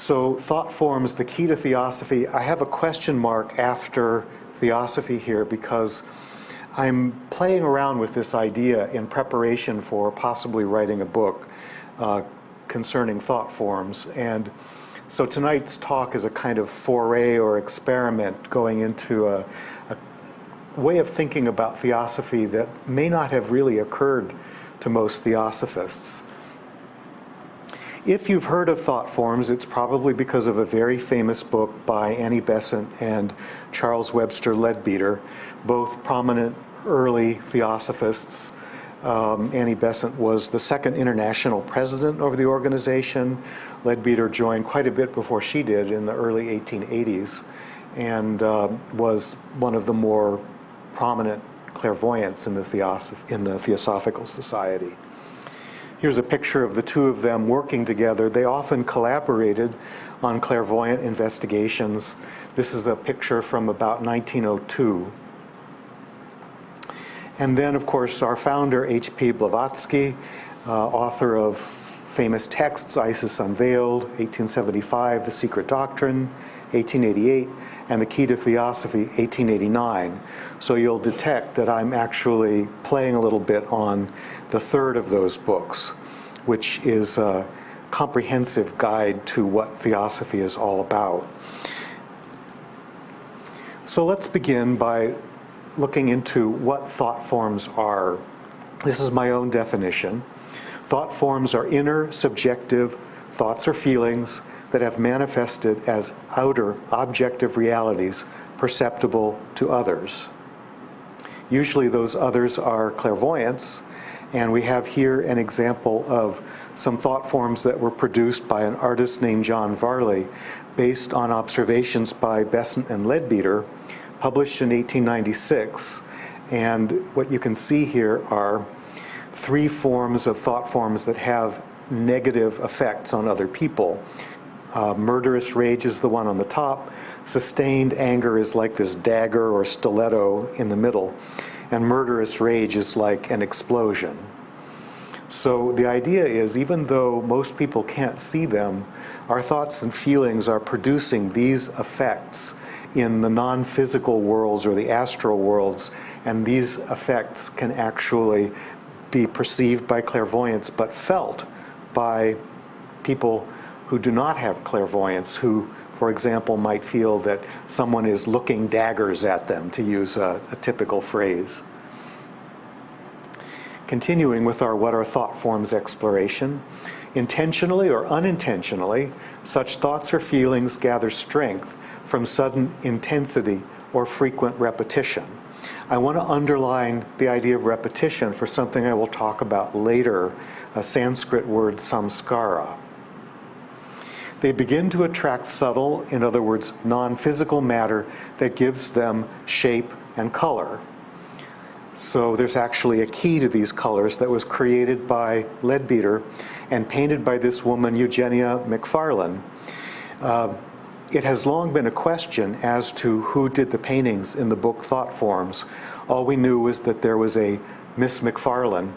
So thought forms, the key to Theosophy. I have a question mark after Theosophy here because I'm playing around with this idea in preparation for possibly writing a book concerning thought forms. And so tonight's talk is a kind of foray or experiment going into a way of thinking about Theosophy that may not have really occurred to most Theosophists. If you've heard of thought forms, it's probably because of a very famous book by Annie Besant and Charles Webster Leadbeater, both prominent early Theosophists. Annie Besant was the second international president of the organization. Leadbeater joined quite a bit before she did in the early 1880s and was one of the more prominent clairvoyants in the Theosophical Society. Here's a picture of the two of them working together. They often collaborated on clairvoyant investigations. This is a picture from about 1902. And then, of course, our founder, H.P. Blavatsky, author of famous texts, Isis Unveiled, 1875, The Secret Doctrine, 1888, and The Key to Theosophy, 1889. So you'll detect that I'm actually playing a little bit on the third of those books, which is a comprehensive guide to what Theosophy is all about. So let's begin by looking into what thought forms are. This is my own definition. Thought forms are inner, subjective thoughts or feelings that have manifested as outer, objective realities perceptible to others. Usually those others are clairvoyants, and we have here an example of some thought forms that were produced by an artist named John Varley based on observations by Besant and Leadbeater, published in 1896. And what you can see here are three forms of thought forms that have negative effects on other people. Murderous rage is the one on the top. Sustained anger is like this dagger or stiletto in the middle. And murderous rage is like an explosion. So the idea is, even though most people can't see them, our thoughts and feelings are producing these effects in the non-physical worlds or the astral worlds, and these effects can actually be perceived by clairvoyants but felt by people who do not have clairvoyance, who, for example, might feel that someone is looking daggers at them, to use a typical phrase. Continuing with our what are thought forms exploration, intentionally or unintentionally, such thoughts or feelings gather strength from sudden intensity or frequent repetition. I want to underline the idea of repetition for something I will talk about later, a Sanskrit word samskara. They begin to attract subtle, in other words, non-physical matter that gives them shape and color. So there's actually a key to these colors that was created by Leadbeater and painted by this woman, Eugenia McFarlane. It has long been a question as to who did the paintings in the book Thought Forms. All we knew was that there was a Miss McFarlane,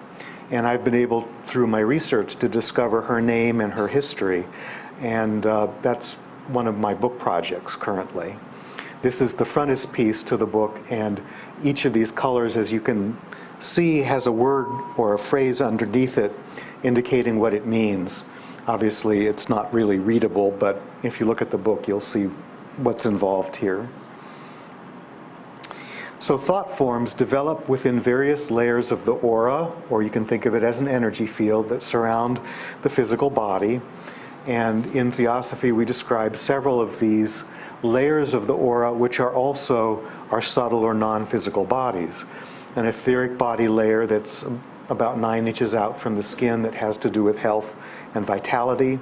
and I've been able, through my research, to discover her name and her history. And that's one of my book projects currently. This is the frontispiece to the book, and each of these colors, as you can see, has a word or a phrase underneath it indicating what it means. Obviously, it's not really readable, but if you look at the book, you'll see what's involved here. So thought forms develop within various layers of the aura, or you can think of it as an energy field that surround the physical body. And in Theosophy, we describe several of these layers of the aura, which are also our subtle or non-physical bodies. An etheric body layer that's about 9 inches out from the skin that has to do with health and vitality.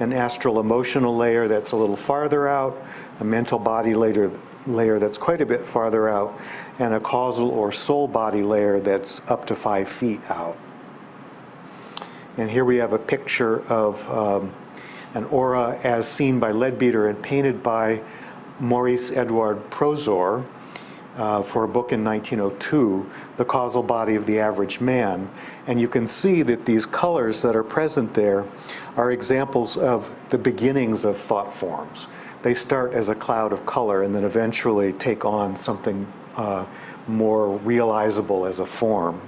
An astral emotional layer that's a little farther out. A mental body layer that's quite a bit farther out. And a causal or soul body layer that's up to 5 feet out. And here we have a picture of an aura as seen by Leadbeater and painted by Maurice Edouard Prozor. for a book in 1902, The Causal Body of the Average Man. And you can see that these colors that are present there are examples of the beginnings of thought forms. They start as a cloud of color and then eventually take on something more realizable as a form.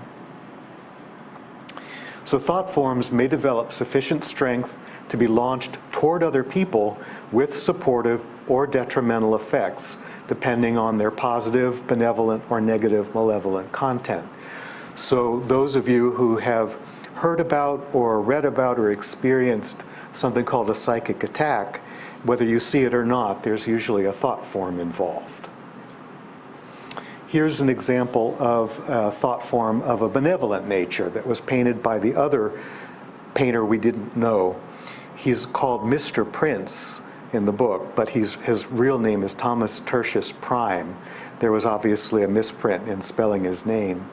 So thought forms may develop sufficient strength to be launched toward other people with supportive or detrimental effects, depending on their positive, benevolent, or negative, malevolent content. So those of you who have heard about or read about or experienced something called a psychic attack, whether you see it or not, there's usually a thought form involved. Here's an example of a thought form of a benevolent nature that was painted by the other painter we didn't know. He's called Mr. Prince in the book, but his real name is Thomas Tertius Prime. There was obviously a misprint in spelling his name.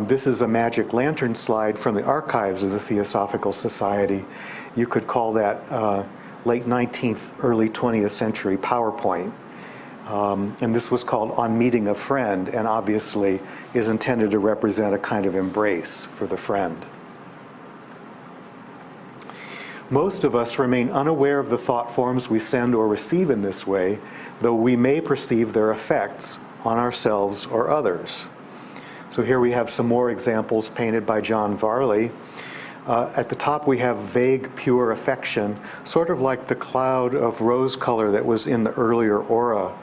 This is a magic lantern slide from the archives of the Theosophical Society. You could call that late 19th, early 20th century PowerPoint. And this was called On Meeting a Friend, and obviously is intended to represent a kind of embrace for the friend. Most of us remain unaware of the thought forms we send or receive in this way, though we may perceive their effects on ourselves or others. So here we have some more examples painted by John Varley. At the top we have vague, pure affection, sort of like the cloud of rose color that was in the earlier aura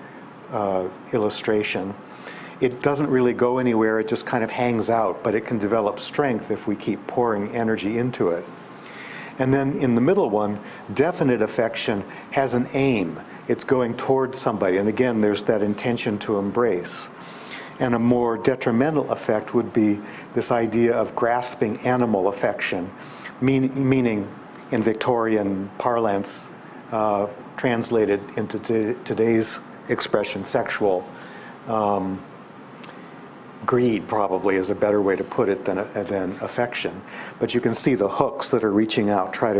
illustration. It doesn't really go anywhere, it just kind of hangs out, but it can develop strength if we keep pouring energy into it. And then in the middle one, definite affection has an aim. It's going towards somebody, and again, there's that intention to embrace. And a more detrimental effect would be this idea of grasping animal affection, meaning in Victorian parlance, translated into today's expression, sexual greed probably is a better way to put it than affection. But you can see the hooks that are reaching out, trying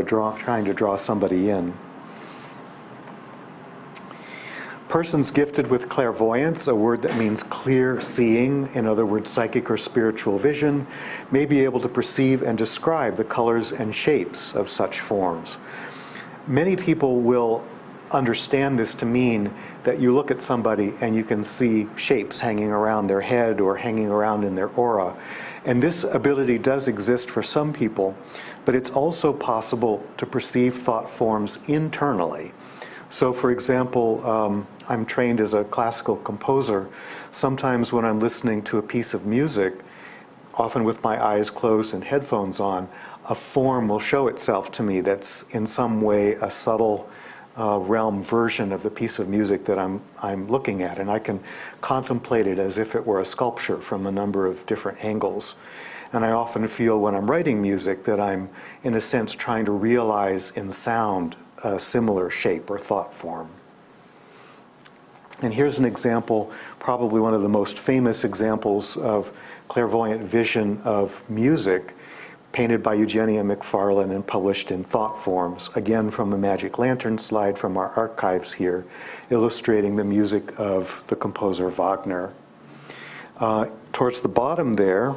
to draw somebody in. Persons gifted with clairvoyance, a word that means clear seeing, in other words, psychic or spiritual vision, may be able to perceive and describe the colors and shapes of such forms. Many people will understand this to mean that you look at somebody and you can see shapes hanging around their head or hanging around in their aura. And this ability does exist for some people, but it's also possible to perceive thought forms internally. So for example, I'm trained as a classical composer. Sometimes when I'm listening to a piece of music, often with my eyes closed and headphones on, a form will show itself to me that's in some way a subtle realm version of the piece of music that I'm looking at, and I can contemplate it as if it were a sculpture from a number of different angles. And I often feel when I'm writing music that I'm, in a sense, trying to realize in sound a similar shape or thought form. And here's an example, probably one of the most famous examples of clairvoyant vision of music, painted by Eugenia McFarlane and published in Thought Forms, again from a magic lantern slide from our archives here, illustrating the music of the composer Wagner. Towards the bottom there,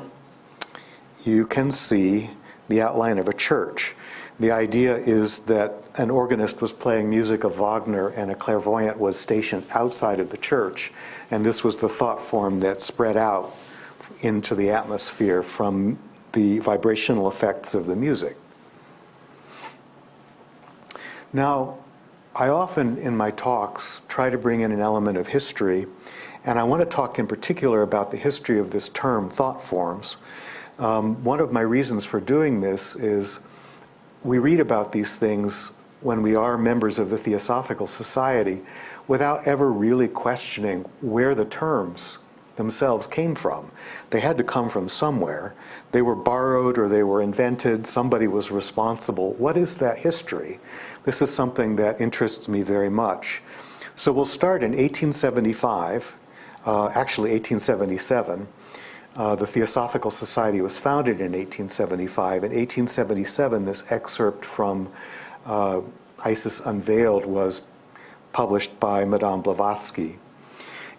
you can see the outline of a church. The idea is that an organist was playing music of Wagner and a clairvoyant was stationed outside of the church, and this was the thought form that spread out into the atmosphere from the vibrational effects of the music. Now, I often in my talks try to bring in an element of history, and I want to talk in particular about the history of this term, thought forms. One of my reasons for doing this is we read about these things when we are members of the Theosophical Society without ever really questioning where the terms themselves came from. They had to come from somewhere. They were borrowed or they were invented. Somebody was responsible. What is that history? This is something that interests me very much. So we'll start in 1875, actually 1877. The Theosophical Society was founded in 1875. In 1877, this excerpt from Isis Unveiled was published by Madame Blavatsky.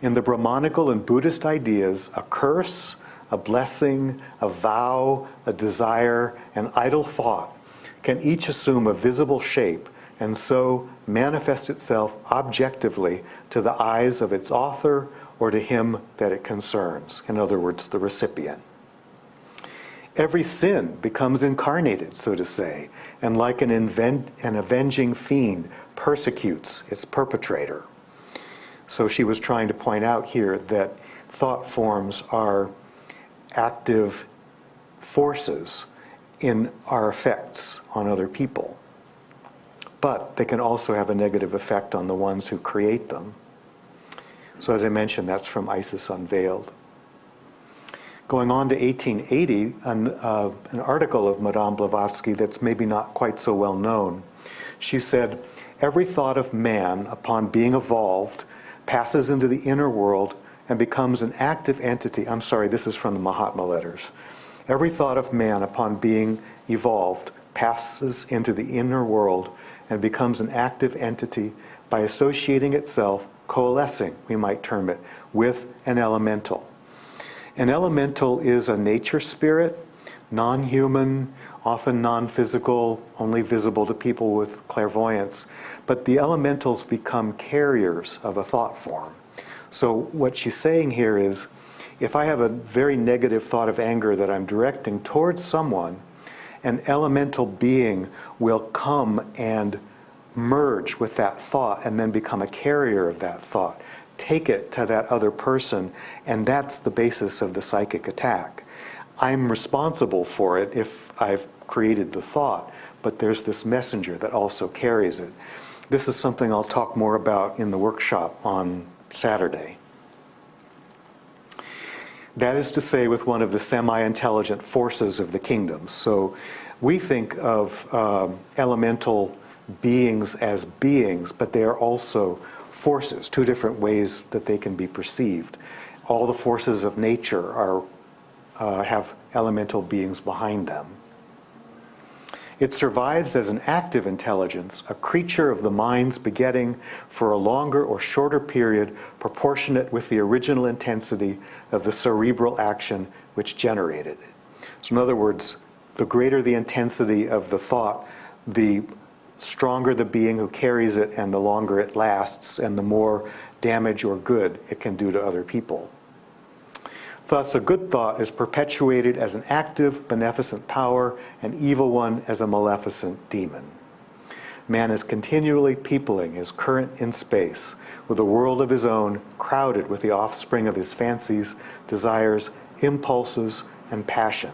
In the Brahmanical and Buddhist ideas, a curse, a blessing, a vow, a desire, an idle thought can each assume a visible shape and so manifest itself objectively to the eyes of its author or to him that it concerns, in other words, the recipient. Every sin becomes incarnated, so to say, and like an avenging fiend persecutes its perpetrator. So she was trying to point out here that thought forms are active forces in our effects on other people. But they can also have a negative effect on the ones who create them. So as I mentioned, that's from Isis Unveiled. Going on to 1880, an article of Madame Blavatsky that's maybe not quite so well known. She said, every thought of man upon being evolved passes into the inner world and becomes an active entity. I'm sorry, this is from the Mahatma letters. Every thought of man upon being evolved passes into the inner world and becomes an active entity by associating itself, coalescing, we might term it, with an elemental. An elemental is a nature spirit, non-human, often non-physical, only visible to people with clairvoyance. But the elementals become carriers of a thought form. So what she's saying here is, if I have a very negative thought of anger that I'm directing towards someone, an elemental being will come and merge with that thought and then become a carrier of that thought, take it to that other person, and that's the basis of the psychic attack. I'm responsible for it if I've created the thought, but there's this messenger that also carries it. This is something I'll talk more about in the workshop on Saturday. That is to say, with one of the semi-intelligent forces of the kingdoms. So we think of elemental beings as beings, but they are also forces, two different ways that they can be perceived. All the forces of nature are have elemental beings behind them. It survives as an active intelligence, a creature of the mind's begetting for a longer or shorter period proportionate with the original intensity of the cerebral action which generated it. So in other words, the greater the intensity of the thought, the stronger the being who carries it and the longer it lasts and the more damage or good it can do to other people. Thus, a good thought is perpetuated as an active, beneficent power, an evil one as a maleficent demon. Man is continually peopling his current in space with a world of his own, crowded with the offspring of his fancies, desires, impulses, and passion.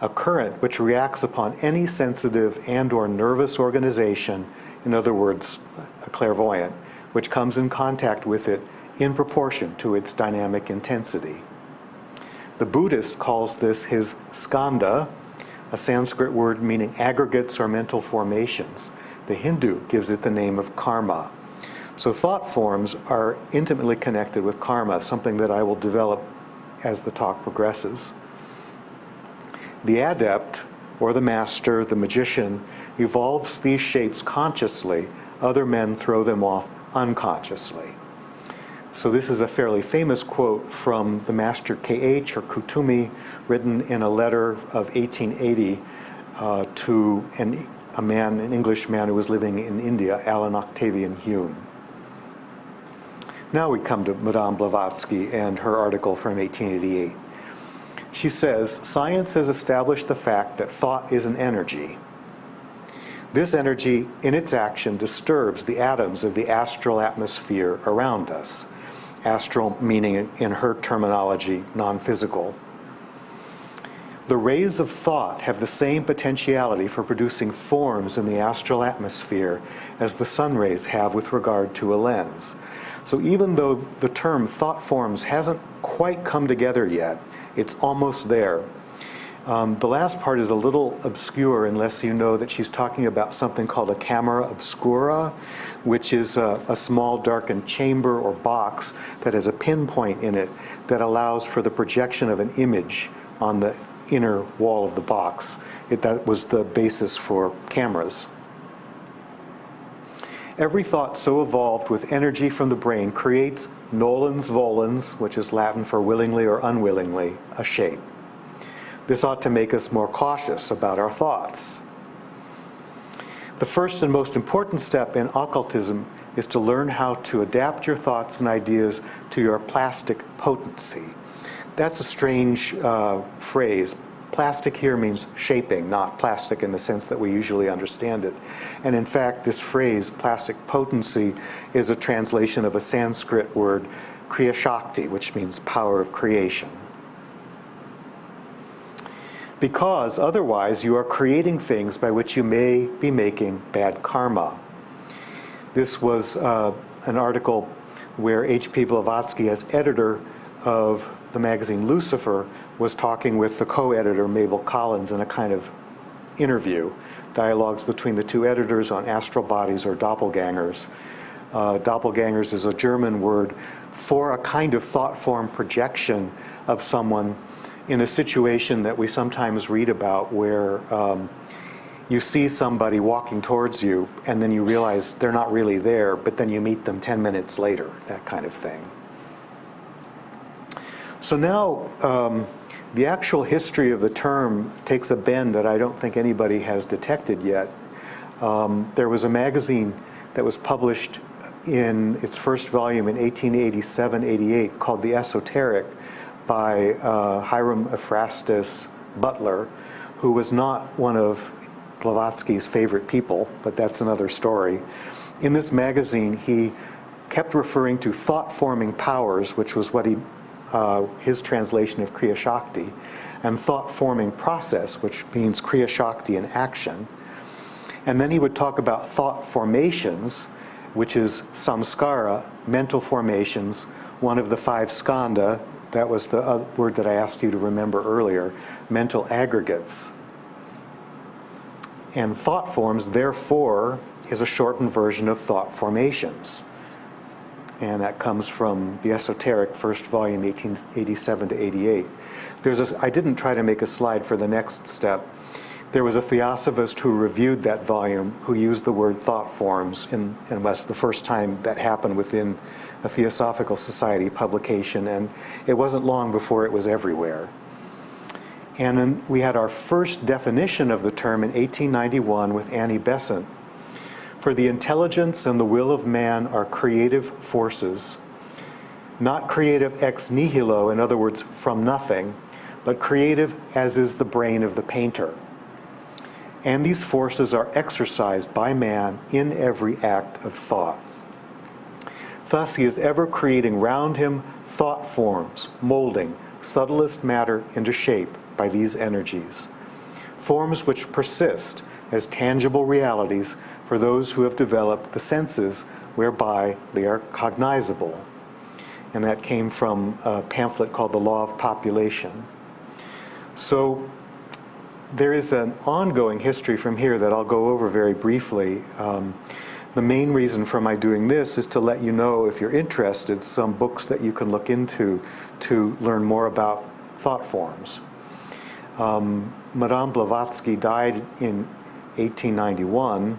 A current which reacts upon any sensitive and or nervous organization, in other words, a clairvoyant, which comes in contact with it in proportion to its dynamic intensity. The Buddhist calls this his skandha, a Sanskrit word meaning aggregates or mental formations. The Hindu gives it the name of karma. So thought forms are intimately connected with karma, something that I will develop as the talk progresses. The adept, or the master, the magician, evolves these shapes consciously. Other men throw them off unconsciously. So this is a fairly famous quote from the master K.H. or Kutumi, written in a letter of 1880 to an English man who was living in India, Alan Octavian Hume. Now we come to Madame Blavatsky and her article from 1888. She says, science has established the fact that thought is an energy. This energy, in its action, disturbs the atoms of the astral atmosphere around us. Astral meaning, in her terminology, non-physical. The rays of thought have the same potentiality for producing forms in the astral atmosphere as the sun rays have with regard to a lens. So even though the term thought forms hasn't quite come together yet, it's almost there. The last part is a little obscure unless you know that she's talking about something called a camera obscura, which is a small darkened chamber or box that has a pinpoint in it that allows for the projection of an image on the inner wall of the box. That was the basis for cameras. Every thought so evolved with energy from the brain creates nolens volens, which is Latin for willingly or unwillingly, a shape. This ought to make us more cautious about our thoughts. The first and most important step in occultism is to learn how to adapt your thoughts and ideas to your plastic potency. That's a strange phrase. Plastic here means shaping, not plastic in the sense that we usually understand it. And in fact, this phrase, plastic potency, is a translation of a Sanskrit word, kriya shakti, which means power of creation. Because otherwise you are creating things by which you may be making bad karma. This was an article where H.P. Blavatsky, as editor of the magazine Lucifer, was talking with the co-editor Mabel Collins in a kind of interview, dialogues between the two editors on astral bodies or doppelgangers. Doppelgangers is a German word for a kind of thought form projection of someone in a situation that we sometimes read about where you see somebody walking towards you and then you realize they're not really there, but then you meet them 10 minutes later, that kind of thing. So now the actual history of the term takes a bend that I don't think anybody has detected yet. There was a magazine that was published in its first volume in 1887-88 called The Esoteric by Hiram Ephrastus Butler, who was not one of Blavatsky's favorite people, but that's another story. In this magazine, he kept referring to thought-forming powers, which was what his translation of Kriya Shakti, and thought-forming process, which means Kriya Shakti in action. And then he would talk about thought formations, which is samskara, mental formations, one of the 5 skandha. That was the word that I asked you to remember earlier, mental aggregates. And thought forms, therefore, is a shortened version of thought formations. And that comes from the Esoteric, first volume, 1887-88. I didn't try to make a slide for the next step. There was a Theosophist who reviewed that volume who used the word thought forms, and was the first time that happened within a Theosophical Society publication, and it wasn't long before it was everywhere. And then we had our first definition of the term in 1891 with Annie Besant. For the intelligence and the will of man are creative forces, not creative ex nihilo, in other words, from nothing, but creative as is the brain of the painter. And these forces are exercised by man in every act of thought. Thus he is ever creating round him thought forms, molding subtlest matter into shape by these energies. Forms which persist as tangible realities for those who have developed the senses whereby they are cognizable. And that came from a pamphlet called The Law of Population. So there is an ongoing history from here that I'll go over very briefly. The main reason for my doing this is to let you know, if you're interested, some books that you can look into to learn more about thought forms. Madame Blavatsky died in 1891,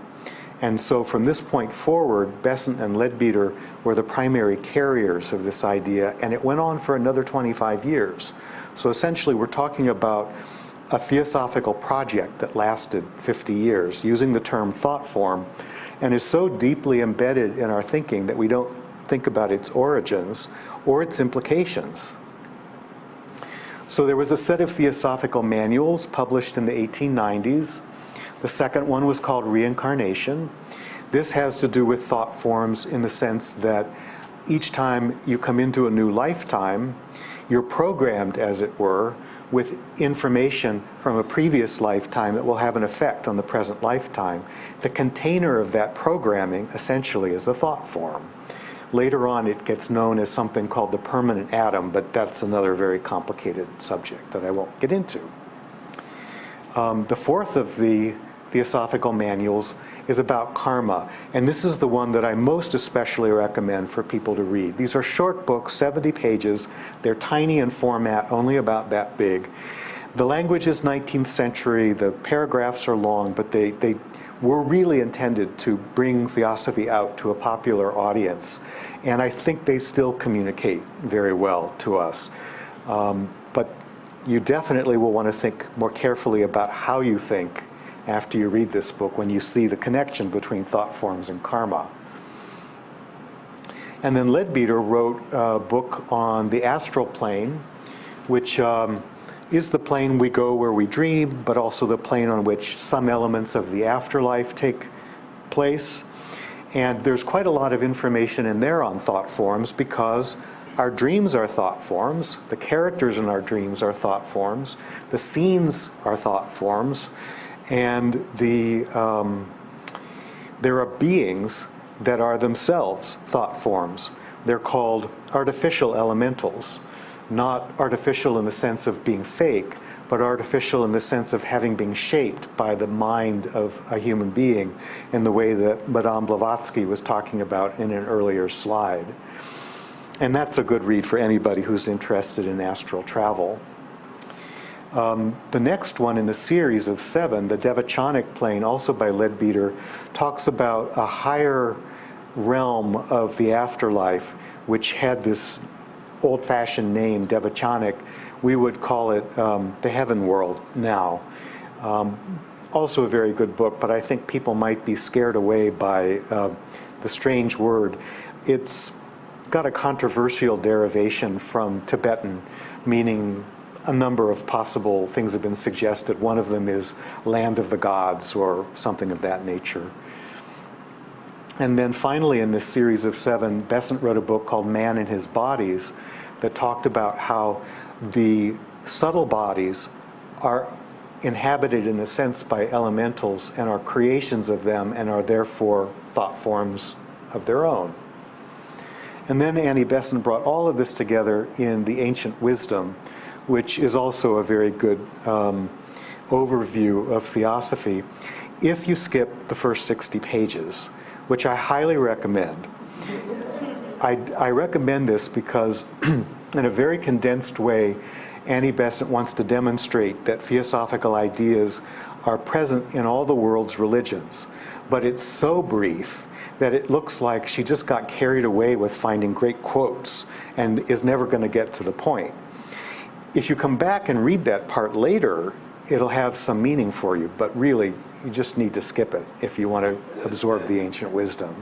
and so from this point forward, Besant and Leadbeater were the primary carriers of this idea, and it went on for another 25 years. So essentially we're talking about a theosophical project that lasted 50 years, using the term thought form, and is so deeply embedded in our thinking that we don't think about its origins or its implications. So there was a set of theosophical manuals published in the 1890s. The second one was called Reincarnation. This has to do with thought forms in the sense that each time you come into a new lifetime, you're programmed, as it were, with information from a previous lifetime that will have an effect on the present lifetime. The container of that programming essentially is a thought form. Later on it gets known as something called the permanent atom, but that's another very complicated subject that I won't get into. The fourth of the Theosophical manuals is about karma, and this is the one that I most especially recommend for people to read. These are short books, 70 pages. They're tiny in format, only about that big. The language is 19th century, the paragraphs are long, but they were really intended to bring Theosophy out to a popular audience. And I think they still communicate very well to us. But you definitely will want to think more carefully about how you think after you read this book when you see the connection between thought forms and karma. And then Leadbeater wrote a book on the astral plane, which is the plane we go where we dream, but also the plane on which some elements of the afterlife take place. And there's quite a lot of information in there on thought forms because our dreams are thought forms, the characters in our dreams are thought forms, the scenes are thought forms, and there are beings that are themselves thought forms. They're called artificial elementals. Not artificial in the sense of being fake, but artificial in the sense of having been shaped by the mind of a human being in the way that Madame Blavatsky was talking about in an earlier slide. And that's a good read for anybody who's interested in astral travel. The next one in the series of 7, the Devachanic plane, also by Leadbeater, talks about a higher realm of the afterlife, which had this old-fashioned name, Devachanic. We would call it the heaven world now. Also a very good book, but I think people might be scared away by the strange word. It's got a controversial derivation from Tibetan, meaning a number of possible things have been suggested. One of them is land of the gods or something of that nature. And then finally in this series of 7, Besant wrote a book called Man in His Bodies that talked about how the subtle bodies are inhabited in a sense by elementals and are creations of them and are therefore thought forms of their own. And then Annie Besant brought all of this together in The Ancient Wisdom, which is also a very good overview of Theosophy, if you skip the first 60 pages, which I highly recommend. I recommend this because in a very condensed way, Annie Besant wants to demonstrate that theosophical ideas are present in all the world's religions. But it's so brief that it looks like she just got carried away with finding great quotes and is never going to get to the point. If you come back and read that part later, it'll have some meaning for you, but really, you just need to skip it if you want to absorb the ancient wisdom.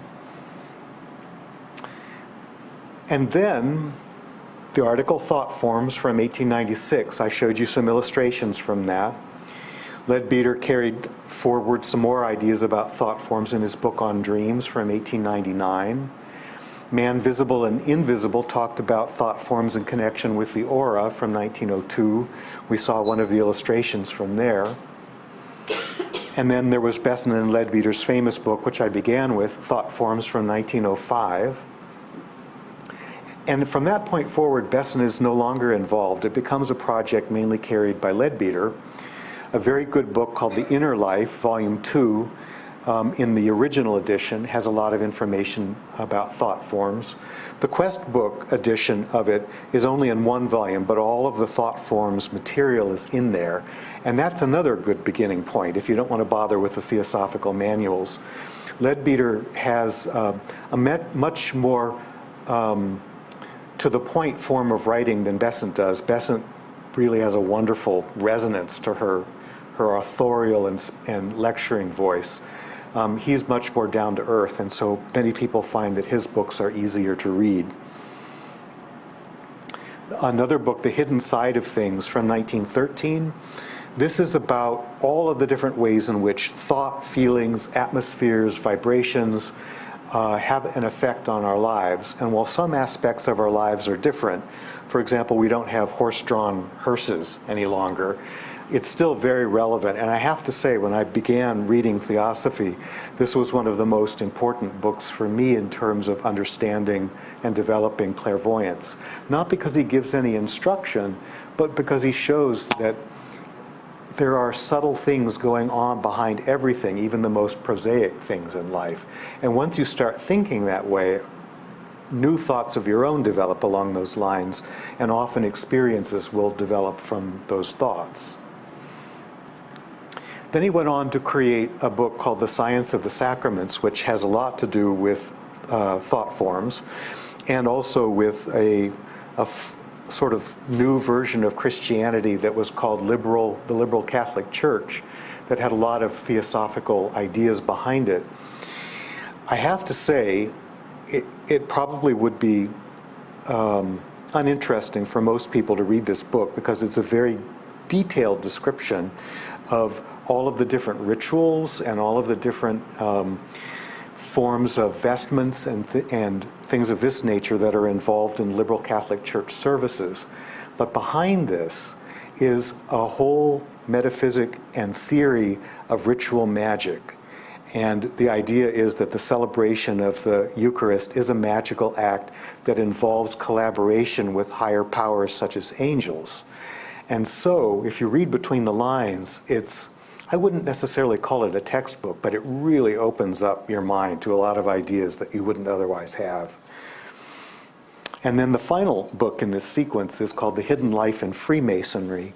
And then the article Thought Forms from 1896, I showed you some illustrations from that. Leadbeater carried forward some more ideas about thought forms in his book on dreams from 1899. Man, Visible and Invisible talked about thought forms in connection with the aura from 1902. We saw one of the illustrations from there. And then there was Besant and Leadbeater's famous book, which I began with, Thought Forms from 1905. And from that point forward, Besant is no longer involved. It becomes a project mainly carried by Leadbeater. A very good book called The Inner Life, Volume 2, in the original edition, has a lot of information about thought forms. The Quest book edition of it is only in one volume, but all of the thought forms material is in there. And that's another good beginning point if you don't want to bother with the theosophical manuals. Leadbeater has a much more to the point form of writing than Besant does. Besant really has a wonderful resonance to her authorial and lecturing voice. He's much more down to earth, and so many people find that his books are easier to read. Another book, The Hidden Side of Things, from 1913. This is about all of the different ways in which thought, feelings, atmospheres, vibrations have an effect on our lives. And while some aspects of our lives are different, for example, we don't have horse-drawn hearses any longer, it's still very relevant. And I have to say, when I began reading Theosophy, this was one of the most important books for me in terms of understanding and developing clairvoyance. Not because he gives any instruction, but because he shows that there are subtle things going on behind everything, even the most prosaic things in life. And once you start thinking that way, new thoughts of your own develop along those lines, and often experiences will develop from those thoughts. Then he went on to create a book called The Science of the Sacraments, which has a lot to do with thought forms, and also with a sort of new version of Christianity that was called the Liberal Catholic Church, that had a lot of theosophical ideas behind it. I have to say, it probably would be uninteresting for most people to read this book, because it's a very detailed description of all of the different rituals and all of the different forms of vestments and things of this nature that are involved in liberal Catholic Church services. But behind this is a whole metaphysic and theory of ritual magic. And the idea is that the celebration of the Eucharist is a magical act that involves collaboration with higher powers such as angels. And so, if you read between the lines, I wouldn't necessarily call it a textbook, but it really opens up your mind to a lot of ideas that you wouldn't otherwise have. And then the final book in this sequence is called The Hidden Life in Freemasonry.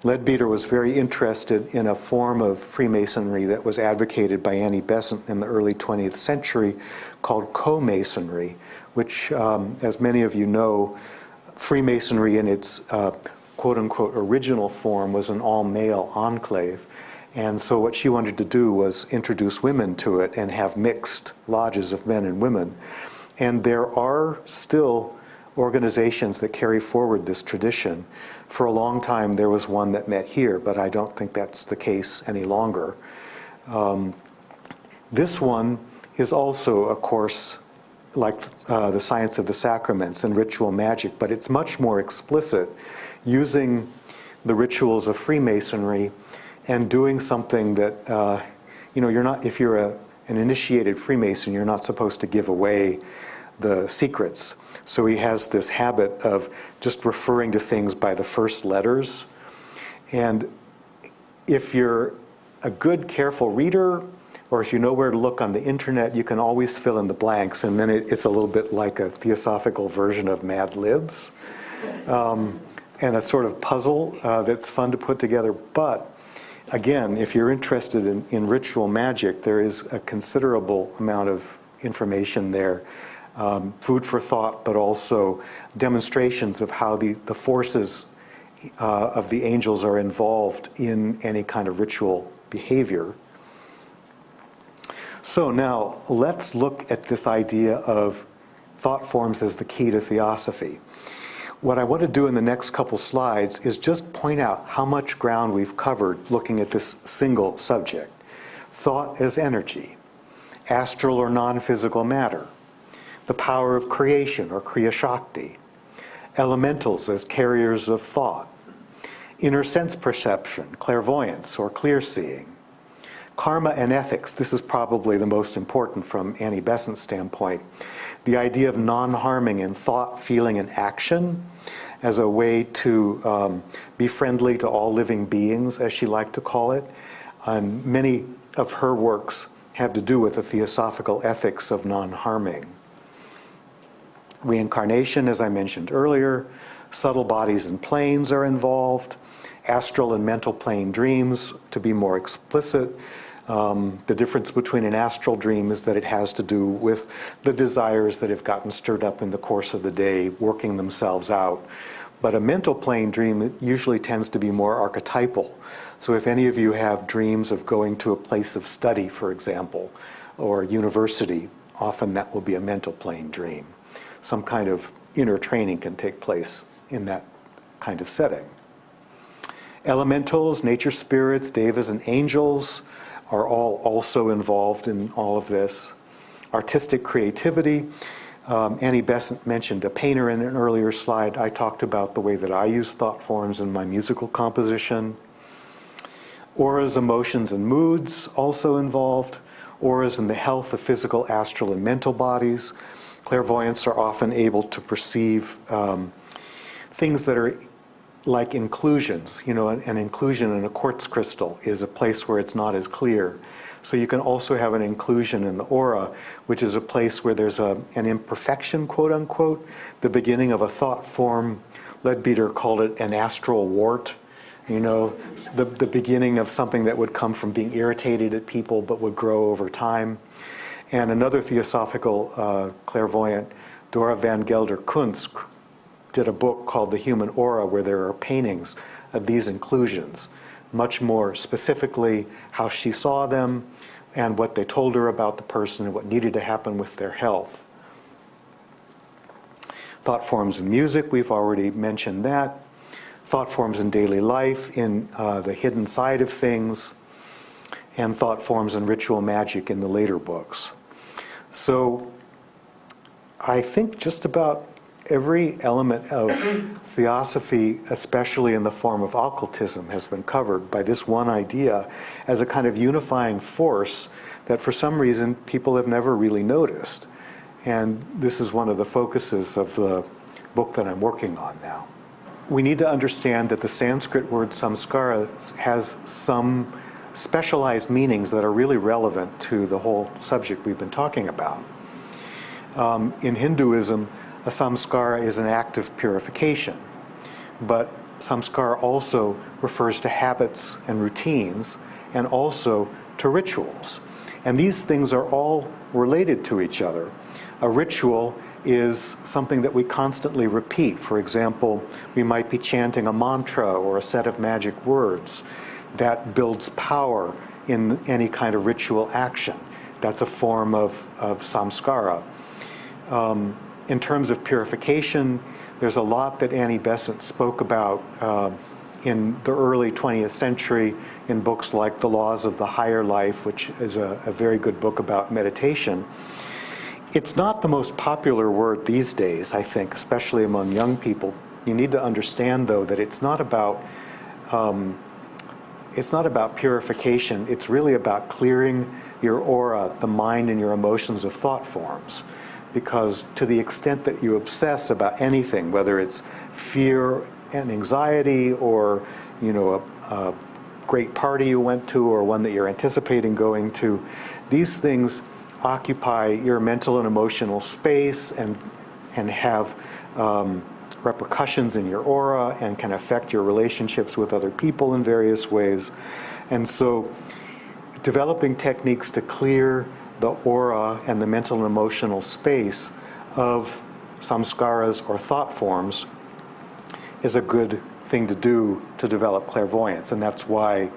Leadbeater was very interested in a form of Freemasonry that was advocated by Annie Besant in the early 20th century called co-masonry, which, as many of you know, Freemasonry in its quote-unquote original form was an all-male enclave. And so what she wanted to do was introduce women to it and have mixed lodges of men and women. And there are still organizations that carry forward this tradition. For a long time there was one that met here, but I don't think that's the case any longer. This one is also a course like the Science of the Sacraments and ritual magic, but it's much more explicit, using the rituals of Freemasonry and doing something that, you're not, if you're an initiated Freemason, you're not supposed to give away the secrets. So he has this habit of just referring to things by the first letters. And if you're a good, careful reader, or if you know where to look on the internet, you can always fill in the blanks, and then it's a little bit like a theosophical version of Mad Libs, and a sort of puzzle that's fun to put together. But again, if you're interested in ritual magic, there is a considerable amount of information there. Food for thought, but also demonstrations of how the forces of the angels are involved in any kind of ritual behavior. So now, let's look at this idea of thought forms as the key to Theosophy. What I want to do in the next couple slides is just point out how much ground we've covered looking at this single subject. Thought as energy, astral or non-physical matter, the power of creation or Kriya Shakti, elementals as carriers of thought, inner sense perception, clairvoyance or clear seeing, karma and ethics. This is probably the most important from Annie Besant's standpoint. The idea of non-harming in thought, feeling, and action as a way to be friendly to all living beings, as she liked to call it. And many of her works have to do with the theosophical ethics of non-harming. Reincarnation, as I mentioned earlier, subtle bodies and planes are involved, astral and mental plane dreams, to be more explicit. The difference between an astral dream is that it has to do with the desires that have gotten stirred up in the course of the day, working themselves out. But a mental plane dream usually tends to be more archetypal. So if any of you have dreams of going to a place of study, for example, or university, often that will be a mental plane dream. Some kind of inner training can take place in that kind of setting. Elementals, nature spirits, devas, and angels are all also involved in all of this. Artistic creativity. Annie Besant mentioned a painter in an earlier slide. I talked about the way that I use thought forms in my musical composition. Auras, emotions, and moods also involved. Auras in the health of physical, astral, and mental bodies. Clairvoyants are often able to perceive things that are like inclusions. You know, an inclusion in a quartz crystal is a place where it's not as clear. So you can also have an inclusion in the aura, which is a place where there's an imperfection, quote unquote, the beginning of a thought form. Leadbeater called it an astral wart. the beginning of something that would come from being irritated at people but would grow over time. And another theosophical clairvoyant, Dora van Gelder Kunz, did a book called The Human Aura, where there are paintings of these inclusions, much more specifically how she saw them and what they told her about the person and what needed to happen with their health. Thought forms in music, we've already mentioned that. Thought forms in daily life, in the hidden side of things, and thought forms in ritual magic in the later books. So I think just about every element of theosophy, especially in the form of occultism, has been covered by this one idea as a kind of unifying force that for some reason people have never really noticed. And this is one of the focuses of the book that I'm working on now. We need to understand that the Sanskrit word samskara has some specialized meanings that are really relevant to the whole subject we've been talking about. In Hinduism, a samskara is an act of purification, but samskara also refers to habits and routines and also to rituals. And these things are all related to each other. A ritual is something that we constantly repeat. For example, we might be chanting a mantra or a set of magic words that builds power in any kind of ritual action. That's a form of samskara. In terms of purification, there's a lot that Annie Besant spoke about in the early 20th century in books like The Laws of the Higher Life, which is a very good book about meditation. It's not the most popular word these days, I think, especially among young people. You need to understand, though, that it's not about purification. It's really about clearing your aura, the mind and your emotions of thought forms. Because to the extent that you obsess about anything, whether it's fear and anxiety or, a great party you went to or one that you're anticipating going to, these things occupy your mental and emotional space and have repercussions in your aura and can affect your relationships with other people in various ways. And so developing techniques to clear the aura and the mental and emotional space of samskaras or thought forms is a good thing to do to develop clairvoyance. And that's why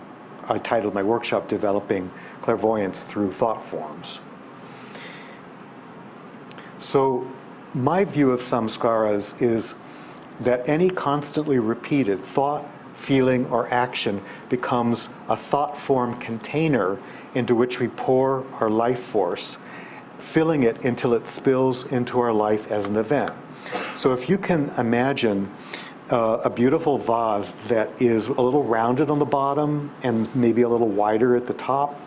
I titled my workshop Developing Clairvoyance Through Thought Forms. So my view of samskaras is that any constantly repeated thought, feeling, or action becomes a thought form container into which we pour our life force, filling it until it spills into our life as an event. So if you can imagine a beautiful vase that is a little rounded on the bottom and maybe a little wider at the top,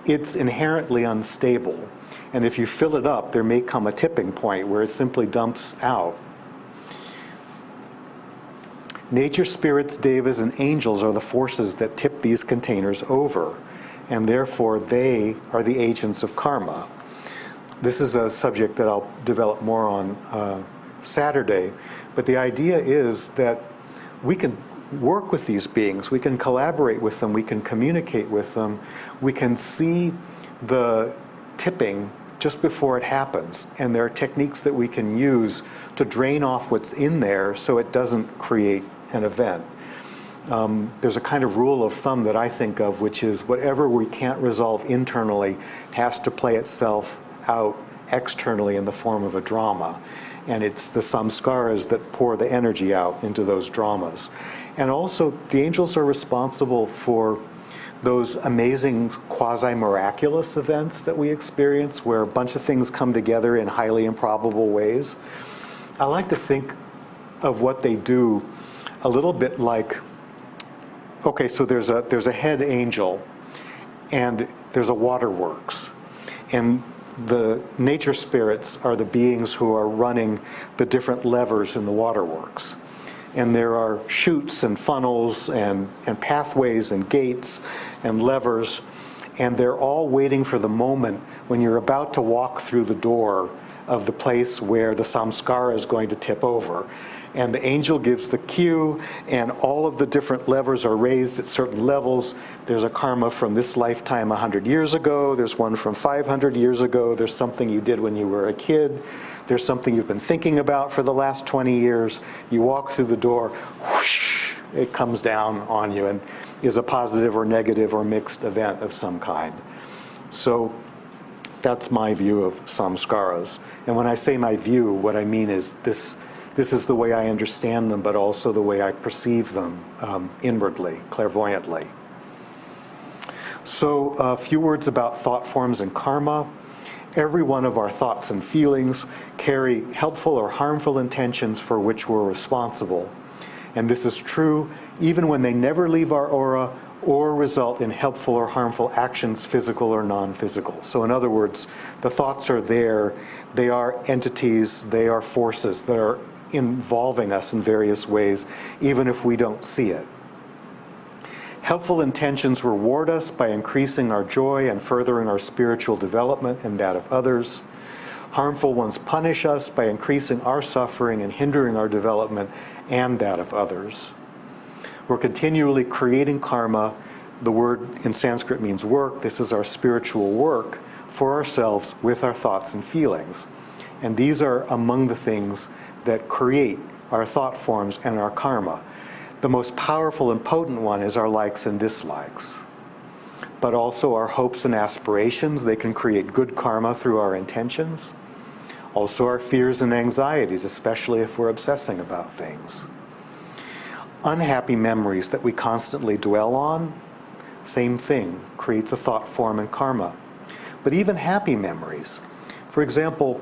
it's inherently unstable. And if you fill it up, there may come a tipping point where it simply dumps out. Nature, spirits, devas, and angels are the forces that tip these containers over, and therefore they are the agents of karma. This is a subject that I'll develop more on Saturday, but the idea is that we can work with these beings, we can collaborate with them, we can communicate with them, we can see the tipping just before it happens, and there are techniques that we can use to drain off what's in there so it doesn't create an event. There's a kind of rule of thumb that I think of, which is whatever we can't resolve internally has to play itself out externally in the form of a drama. And it's the samskaras that pour the energy out into those dramas. And also, the angels are responsible for those amazing quasi-miraculous events that we experience where a bunch of things come together in highly improbable ways. I like to think of what they do a little bit like, okay, so there's a head angel and there's a waterworks. And the nature spirits are the beings who are running the different levers in the waterworks. And there are chutes and funnels and pathways and gates and levers, and they're all waiting for the moment when you're about to walk through the door of the place where the samskara is going to tip over. and the angel gives the cue, and all of the different levers are raised at certain levels. There's a karma from this lifetime 100 years ago, there's one from 500 years ago, there's something you did when you were a kid, there's something you've been thinking about for the last 20 years. You walk through the door, whoosh, it comes down on you and is a positive or negative or mixed event of some kind. So that's my view of samskaras. And when I say my view, what I mean is this is the way I understand them, but also the way I perceive them inwardly, clairvoyantly. So a few words about thought forms and karma. Every one of our thoughts and feelings carry helpful or harmful intentions for which we're responsible. And this is true even when they never leave our aura or result in helpful or harmful actions, physical or non-physical. So in other words, the thoughts are there, they are entities, they are forces that are involving us in various ways, even if we don't see it. Helpful intentions reward us by increasing our joy and furthering our spiritual development and that of others. Harmful ones punish us by increasing our suffering and hindering our development and that of others. We're continually creating karma. The word in Sanskrit means work. This is our spiritual work for ourselves with our thoughts and feelings. And these are among the things that create our thought forms and our karma. The most powerful and potent one is our likes and dislikes. But also our hopes and aspirations, they can create good karma through our intentions. Also our fears and anxieties, especially if we're obsessing about things. Unhappy memories that we constantly dwell on, same thing, creates a thought form and karma. But even happy memories, for example,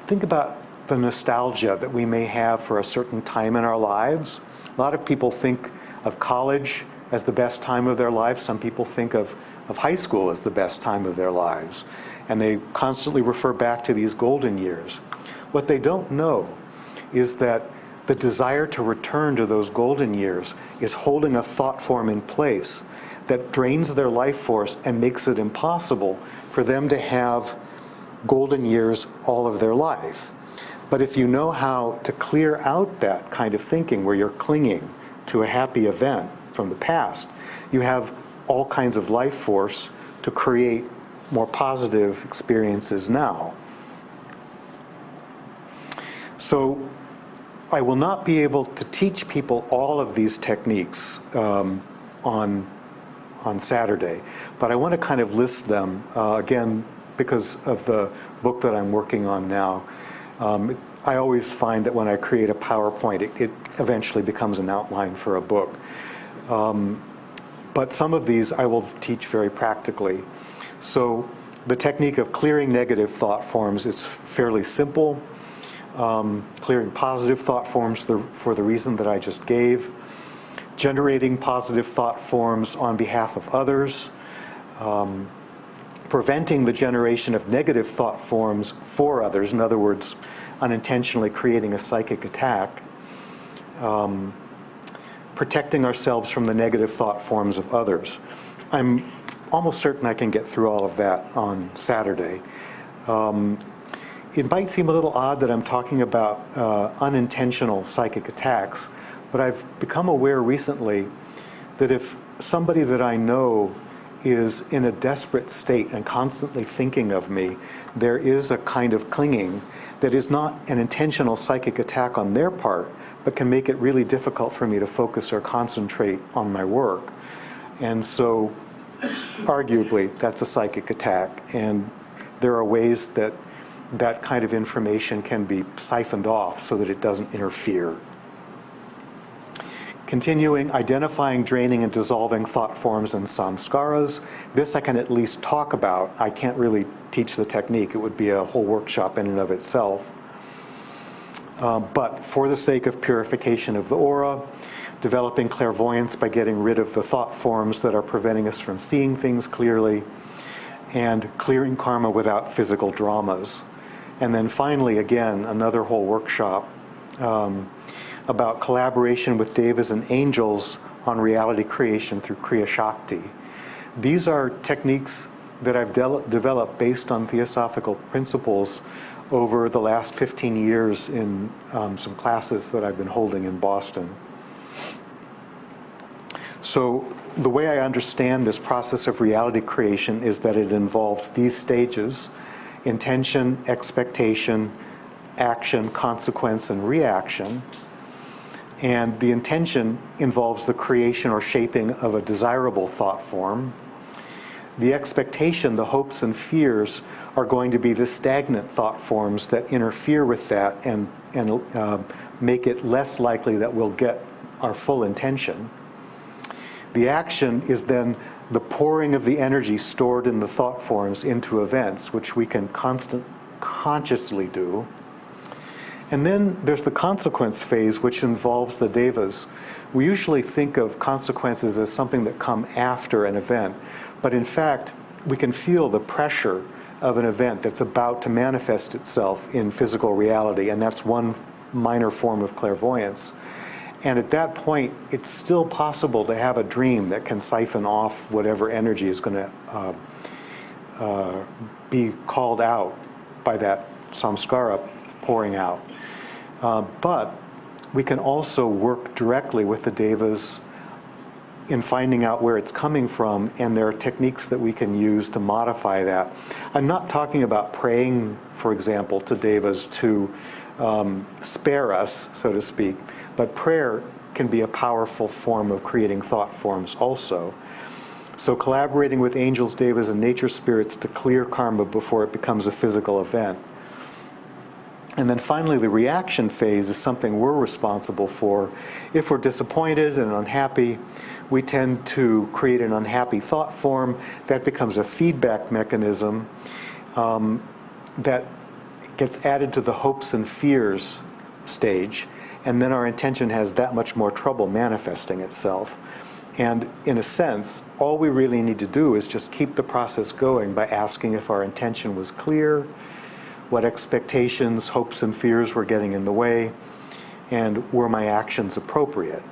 think about the nostalgia that we may have for a certain time in our lives. A lot of people think of college as the best time of their lives. Some people think of high school as the best time of their lives. And they constantly refer back to these golden years. What they don't know is that the desire to return to those golden years is holding a thought form in place that drains their life force and makes it impossible for them to have golden years all of their life. But if you know how to clear out that kind of thinking where you're clinging to a happy event from the past, you have all kinds of life force to create more positive experiences now. So I will not be able to teach people all of these techniques on Saturday, but I want to kind of list them again because of the book that I'm working on now. I always find that when I create a PowerPoint, it eventually becomes an outline for a book. But some of these I will teach very practically. So the technique of clearing negative thought forms is fairly simple. Clearing positive thought forms for the reason that I just gave. Generating positive thought forms on behalf of others. Preventing the generation of negative thought forms for others. In other words, unintentionally creating a psychic attack. Protecting ourselves from the negative thought forms of others. I'm almost certain I can get through all of that on Saturday. It might seem a little odd that I'm talking about unintentional psychic attacks, but I've become aware recently that if somebody that I know is in a desperate state and constantly thinking of me, there is a kind of clinging that is not an intentional psychic attack on their part, but can make it really difficult for me to focus or concentrate on my work. And so, arguably, that's a psychic attack. And there are ways that that kind of information can be siphoned off so that it doesn't interfere. Continuing, identifying, draining, and dissolving thought forms and samskaras. This I can at least talk about. I can't really teach the technique. It would be a whole workshop in and of itself. But for the sake of purification of the aura, developing clairvoyance by getting rid of the thought forms that are preventing us from seeing things clearly, and clearing karma without physical dramas. And then finally, again, another whole workshop about collaboration with devas and angels on reality creation through Kriya Shakti. These are techniques that I've developed based on theosophical principles over the last 15 years in some classes that I've been holding in Boston. So the way I understand this process of reality creation is that it involves these stages: intention, expectation, action, consequence, and reaction. And the intention involves the creation or shaping of a desirable thought form. The expectation, the hopes and fears, are going to be the stagnant thought forms that interfere with that and make it less likely that we'll get our full intention. The action is then the pouring of the energy stored in the thought forms into events, which we can consciously do. And then there's the consequence phase, which involves the devas. We usually think of consequences as something that come after an event, but in fact, we can feel the pressure of an event that's about to manifest itself in physical reality, and that's one minor form of clairvoyance. And at that point, it's still possible to have a dream that can siphon off whatever energy is going to be called out by that samskara pouring out. But we can also work directly with the devas in finding out where it's coming from, and there are techniques that we can use to modify that. I'm not talking about praying, for example, to devas to spare us, so to speak, but prayer can be a powerful form of creating thought forms also. So collaborating with angels, devas, and nature spirits to clear karma before it becomes a physical event. And then finally, the reaction phase is something we're responsible for. If we're disappointed and unhappy, we tend to create an unhappy thought form. That becomes a feedback mechanism that gets added to the hopes and fears stage. And then our intention has that much more trouble manifesting itself. And in a sense, all we really need to do is just keep the process going by asking if our intention was clear, what expectations, hopes, and fears were getting in the way, and were my actions appropriate.